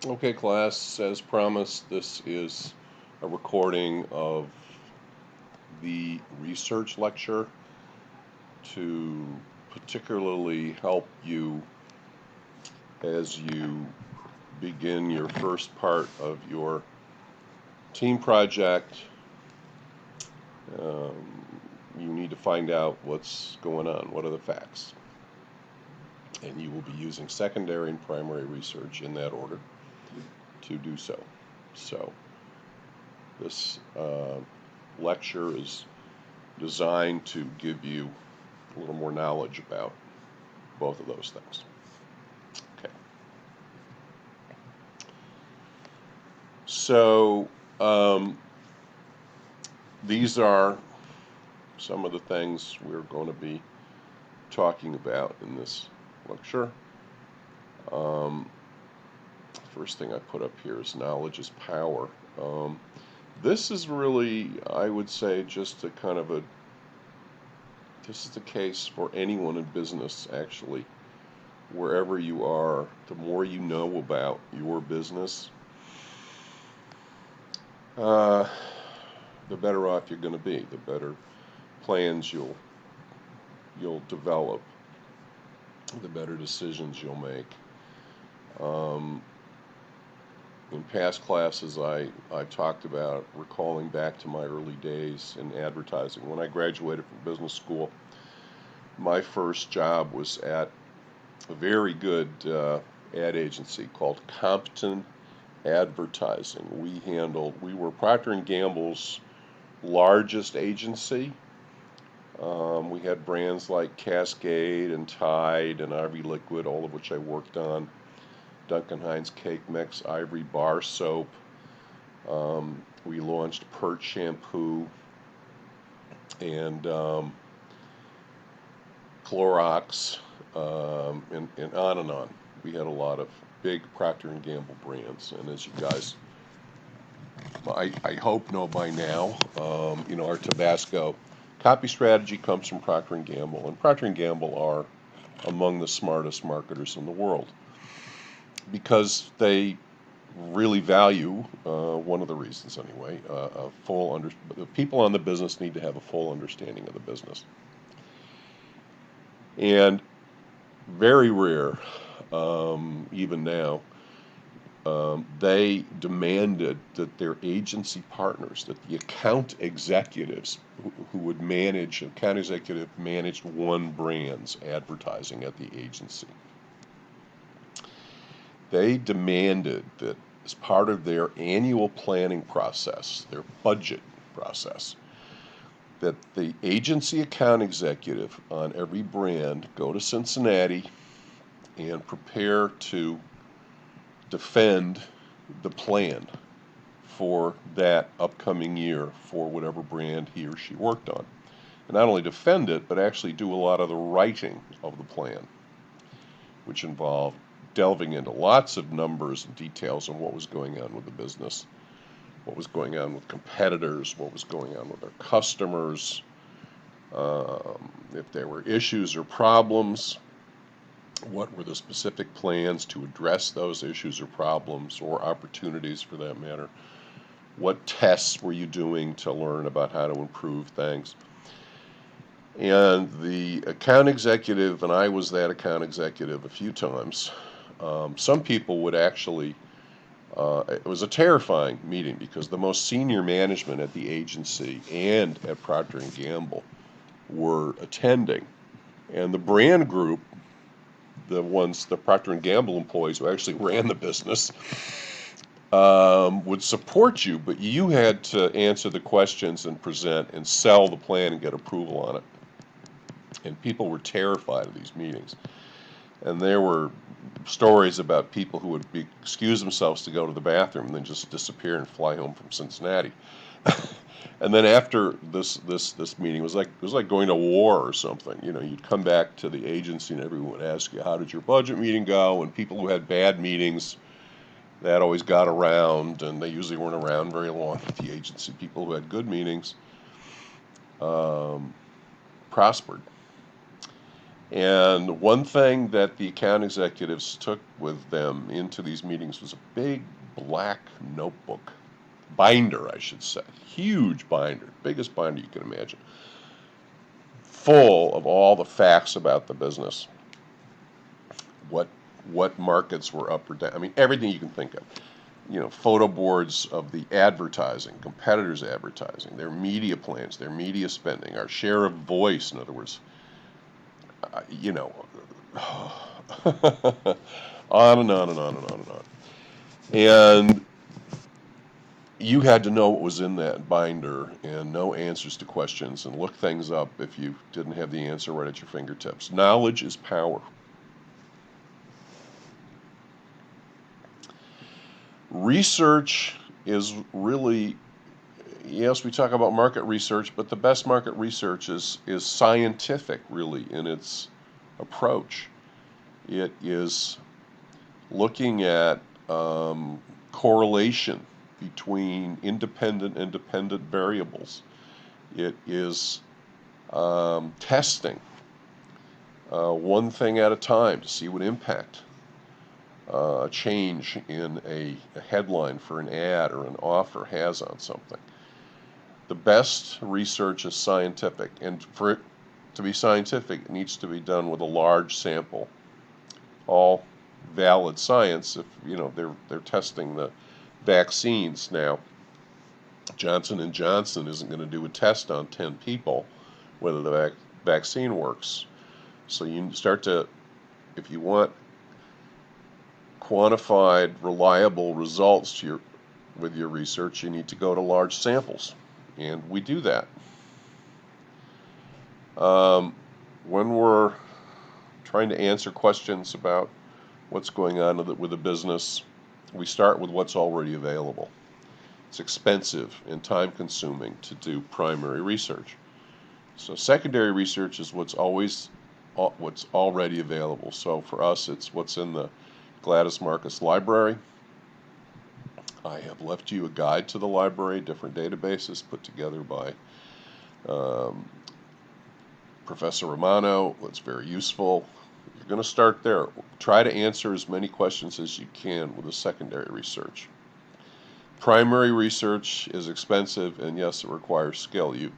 Okay, class, as promised, this is a recording of the research lecture to particularly help you as you begin your first part of your team project. You need to find out what's going on, what are the facts. And you will be using secondary and primary research in that order to do so. So, this lecture is designed to give you a little more knowledge about both of those things. Okay. So these are some of the things we're going to be talking about in this lecture. First thing I put up here is knowledge is power. This is really, I would say, just a kind of this is the case for anyone in business, actually. Wherever you are, the more you know about your business, the better off you're going to be. The better plans you'll develop, the better decisions you'll make. In past classes, I talked about recalling back to my early days in advertising. When I graduated from business school, my first job was at a very good ad agency called Compton Advertising. We were Procter and Gamble's largest agency. We had brands like Cascade and Tide and Ivory Liquid, all of which I worked on. Duncan Hines Cake Mix, Ivory Bar Soap. We launched Pert Shampoo and Clorox, and on and on. We had a lot of big Procter & Gamble brands, and as you guys, I hope know by now, our Tabasco copy strategy comes from Procter & Gamble, and Procter & Gamble are among the smartest marketers in the world because they really value, one of the reasons anyway, the people on the business need to have a full understanding of the business. And very rare, even now, they demanded that their agency partners, that the account executives who would manage, account executive managed one brand's advertising at the agency. They demanded that as part of their annual planning process, their budget process, that the agency account executive on every brand go to Cincinnati and prepare to defend the plan for that upcoming year for whatever brand he or she worked on. And not only defend it, but actually do a lot of the writing of the plan, which involved delving into lots of numbers and details on what was going on with the business, what was going on with competitors, what was going on with their customers, if there were issues or problems, what were the specific plans to address those issues or problems, or opportunities for that matter. What tests were you doing to learn about how to improve things? And the account executive, and I was that account executive a few times, some people would actually, it was a terrifying meeting because the most senior management at the agency and at Procter & Gamble were attending. And the brand group, the Procter & Gamble employees who actually ran the business, would support you, but you had to answer the questions and present and sell the plan and get approval on it. And people were terrified of these meetings. And there were stories about people who would excuse themselves to go to the bathroom and then just disappear and fly home from Cincinnati. And then after this meeting, it was like going to war or something. You'd come back to the agency and everyone would ask you, how did your budget meeting go? And people who had bad meetings, that always got around, and they usually weren't around very long at the agency. People who had good meetings prospered. And one thing that the account executives took with them into these meetings was a big black notebook, binder, I should say, huge binder, biggest binder you can imagine, full of all the facts about the business, what markets were up or down. I mean, everything you can think of. Photo boards of the advertising, competitors' advertising, their media plans, their media spending, our share of voice, in other words, you know, on and on and on and on and on. And you had to know what was in that binder and know answers to questions and look things up if you didn't have the answer right at your fingertips. Knowledge is power. Research is really, yes, we talk about market research, but the best market research is scientific, really, in its approach. It is looking at correlation between independent and dependent variables. It is testing one thing at a time to see what impact a change in a headline for an ad or an offer has on something. The best research is scientific, and for it to be scientific, it needs to be done with a large sample. All valid science. If they're testing the vaccines now, Johnson & Johnson isn't going to do a test on 10 people whether the vaccine works. So you start to, if you want quantified, reliable results with your research, you need to go to large samples, and we do that. When we're trying to answer questions about what's going on with the business, we start with what's already available. It's expensive and time-consuming to do primary research. So secondary research is what's already available. So for us, it's what's in the Gladys Marcus Library. I have left you a guide to the library, different databases put together by Professor Romano. It's very useful. You're going to start there. Try to answer as many questions as you can with the secondary research. Primary research is expensive, and yes, it requires skill. You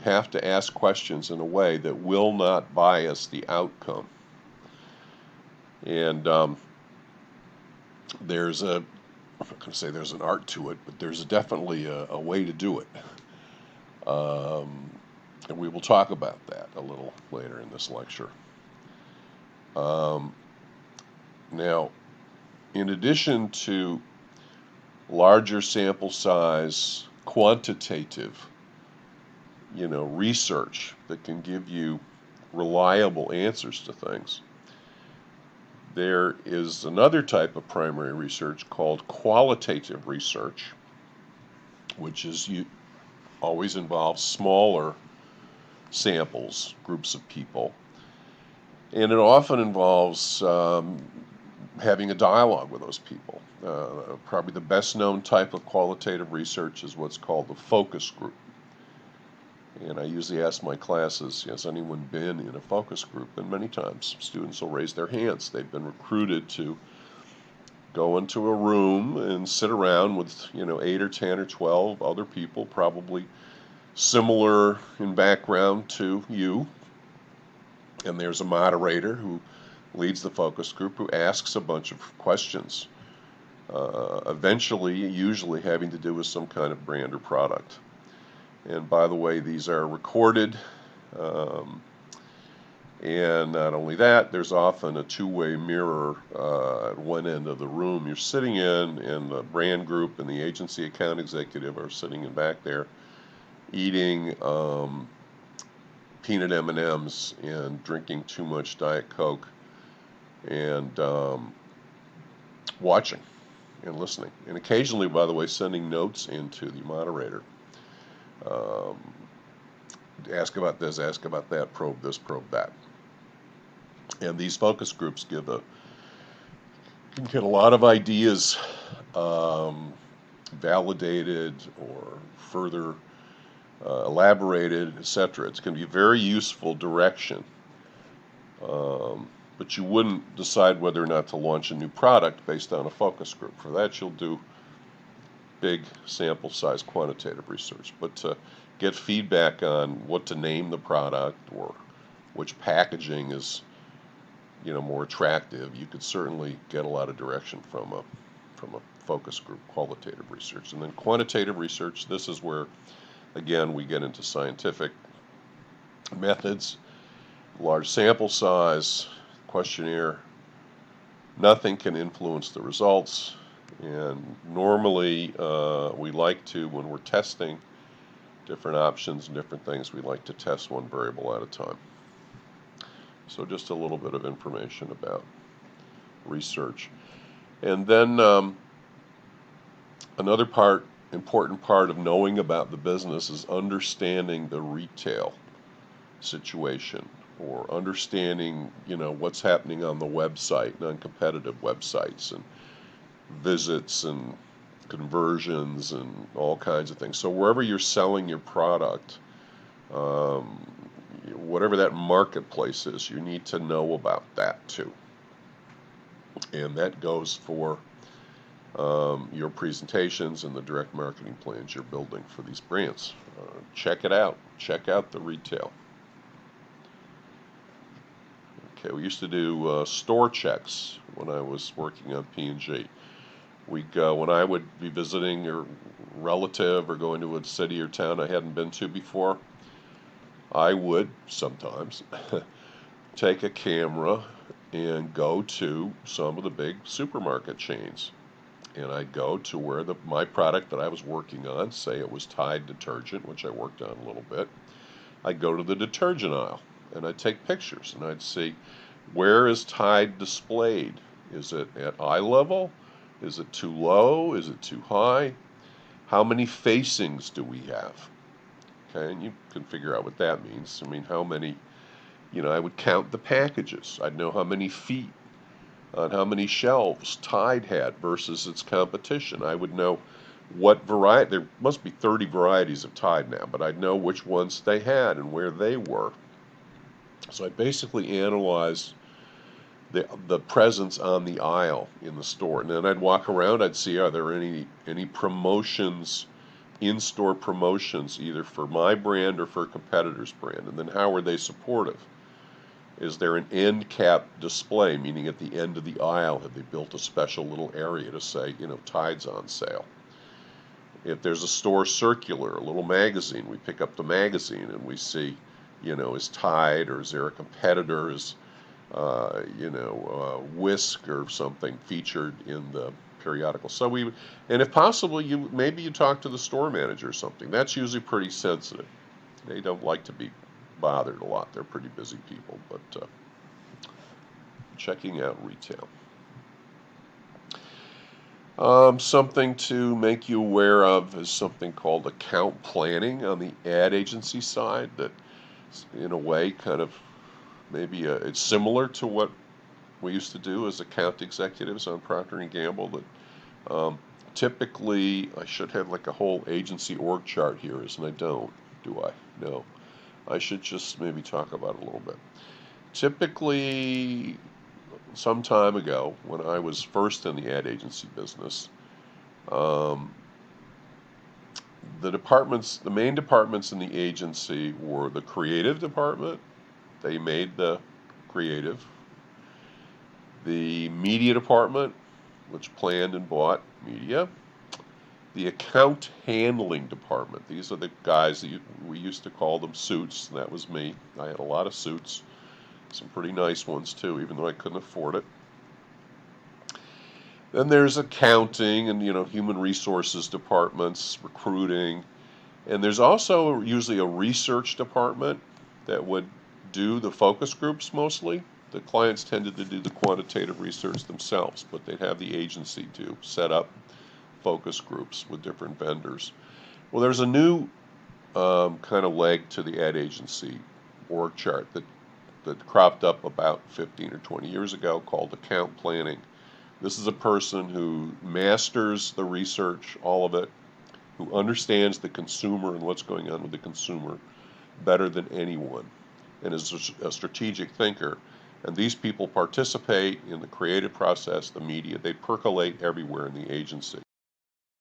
have to ask questions in a way that will not bias the outcome. And there's I'm not going to say there's an art to it, but there's definitely a way to do it. And we will talk about that a little later in this lecture. Now, in addition to larger sample size, quantitative, research that can give you reliable answers to things, there is another type of primary research called qualitative research, which always involves smaller samples, groups of people, and it often involves having a dialogue with those people. Probably the best known type of qualitative research is what's called the focus group. And I usually ask my classes, has anyone been in a focus group? And many times students will raise their hands. They've been recruited to go into a room and sit around with 8 or 10 or 12 other people, probably similar in background to you. And there's a moderator who leads the focus group who asks a bunch of questions, eventually usually having to do with some kind of brand or product. And by the way, these are recorded. And not only that, there's often a two-way mirror at one end of the room you're sitting in, and the brand group and the agency account executive are sitting in back there eating peanut M&Ms and drinking too much Diet Coke and watching and listening. And occasionally, by the way, sending notes into the moderator. Ask about this, ask about that, probe this, probe that. And these focus groups can get a lot of ideas validated or further elaborated, etc. It's going to be a very useful direction But you wouldn't decide whether or not to launch a new product based on a focus group. For that, you'll do big sample size quantitative research. But to get feedback on what to name the product or which packaging is more attractive, you could certainly get a lot of direction from a focus group qualitative research. And then quantitative research, this is where again we get into scientific methods, large sample size, questionnaire. Nothing can influence the results, and normally we like to, when we're testing different options and different things, we like to test one variable at a time. So just a little bit of information about research. And then another important part of knowing about the business is understanding the retail situation, or understanding, what's happening on the website and on competitive websites and visits and conversions and all kinds of things. So wherever you're selling your product, whatever that marketplace is, you need to know about that too. And that goes for your presentations and the direct marketing plans you're building for these brands. Check it out. Check out the retail. Okay, we used to do store checks when I was working on P&G. When I would be visiting a relative or going to a city or town I hadn't been to before, I would sometimes take a camera and go to some of the big supermarket chains. And I'd go to where my product that I was working on, say it was Tide detergent, which I worked on a little bit, I'd go to the detergent aisle and I'd take pictures and I'd see, where is Tide displayed? Is it at eye level? Is it too low? Is it too high? How many facings do we have? Okay, and you can figure out what that means. I mean, how many, I would count the packages. I'd know how many feet on how many shelves Tide had versus its competition. I would know what variety, there must be 30 varieties of Tide now, but I'd know which ones they had and where they were. So I basically analyzed the presence on the aisle in the store. And then I'd walk around, I'd see, are there any promotions, in-store promotions, either for my brand or for a competitor's brand? And then how are they supportive? Is there an end cap display, meaning at the end of the aisle, have they built a special little area to say, Tide's on sale? If there's a store circular, a little magazine, we pick up the magazine and we see, is Tide, or is there a competitor, is Whisk or something featured in the periodical. So and if possible, maybe you talk to the store manager or something. That's usually pretty sensitive. They don't like to be bothered a lot. They're pretty busy people, but checking out retail. Something to make you aware of is something called account planning on the ad agency side, that in a way kind of maybe it's similar to what we used to do as account executives on Procter & Gamble. That typically, I should have like a whole agency org chart here, and I don't, do I? No. I should just maybe talk about it a little bit. Typically, some time ago, when I was first in the ad agency business, the main departments in the agency were the creative department. They made the creative. The media department, which planned and bought media. The account handling department. These are the guys that we used to call them suits, and that was me. I had a lot of suits, some pretty nice ones too, even though I couldn't afford it. Then there's accounting and human resources departments, recruiting, and there's also usually a research department that would do the focus groups mostly. The clients tended to do the quantitative research themselves, but they'd have the agency to set up focus groups with different vendors. Well, there's a new kind of leg to the ad agency org chart that cropped up about 15 or 20 years ago called account planning. This is a person who masters the research, all of it, who understands the consumer and what's going on with the consumer better than anyone, and is a strategic thinker, And these people participate in the creative process, the media, they percolate everywhere in the agency.